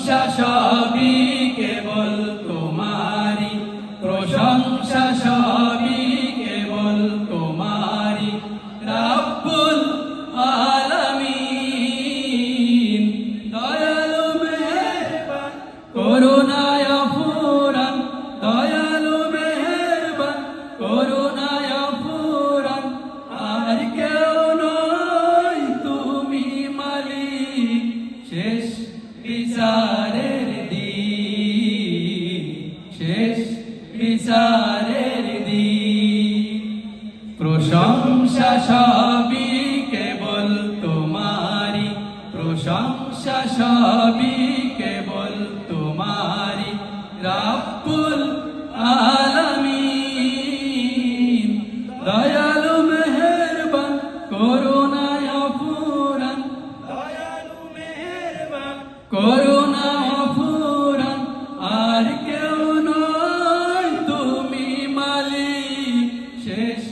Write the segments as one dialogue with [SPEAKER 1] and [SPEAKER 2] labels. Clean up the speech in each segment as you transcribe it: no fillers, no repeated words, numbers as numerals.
[SPEAKER 1] প্রশংসা সবই কেবল তোমারি, প্রশংসা সবই কেবল তোমারি রব্বুল আলামিন। দয়ালু মেহেরবান করুণায় অফুরান, দয়ালু মেহেরবান করুণায় অফুরান, আর কেউ নয় তুমি মালিক শেষ বিচারের দিন, শেষ বিচারের দিন। প্রশংসা সবই কেবল তোমারি, প্রশংসা সবই কেবল তোমারি রব্বুল আলামিন। দয়ালু মেহেরবান করুণায় অফুরান, দয়ালু মেহেরবান করুণা অফুরান, আর কেউ নয় তুমি মালিক শেষ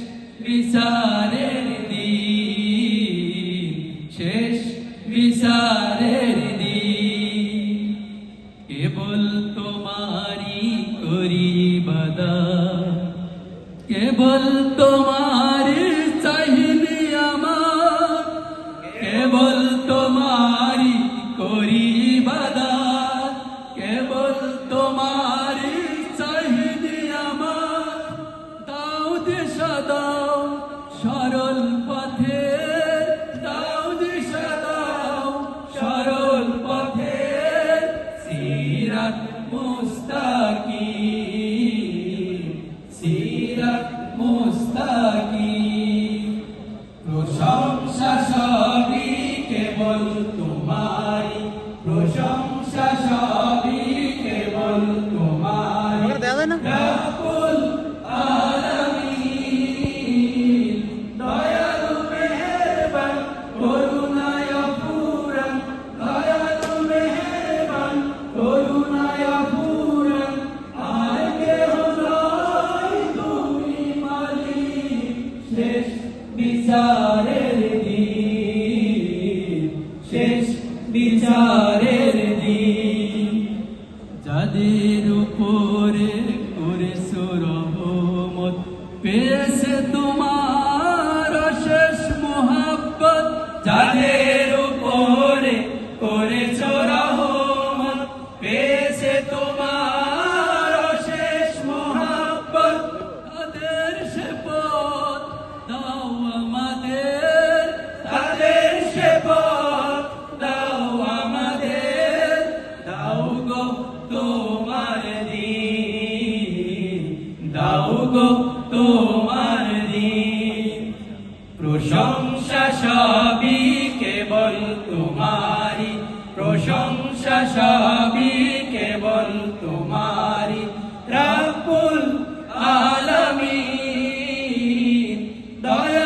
[SPEAKER 1] বিচারের দিন, শেষ বিচারের দিন। কেবল তোমারি করি ইবাদত, কেবল তোমারি চাহিনি আমার, কেবল তোমারি করি ইবাদত, কেবল তোমারি চাহিনি আমার। দাও দিশা দাও সরল পথে, দাও দিশা দাও সরল পথে, সিরাত মুস্তাকিম, সিরাত মুস্তাকিম। প্রশংসা সবই কেবল তোমারি, প্রশংসা সবই কেবল তোমারি রব্বুল আলামিন। দয়ালু মেহেরবান করুণায় অফুরান, দয়ালু মেহেরবান করুণায় অফুরান, আর কেহ নয় তুমি মালিক শেষ বিচারের দিন, শেষ বিচারের দিন। যাদের উপরে করেছো রহমত, পেয়েছে তোমার অশেষ মোহাব্বত, যাদের উপরে করেছো রহমত, পেয়েছে তোমার অশেষ মোহাব্বত, তাদের সে পথ দাও আমাদের, তাদের সে পথ দাও আমাদের। দাও গো তোমার দিন, দাও গো তোমার দিন। প্রশংসা সবই কেবল তোমারি, প্রশংসা সবই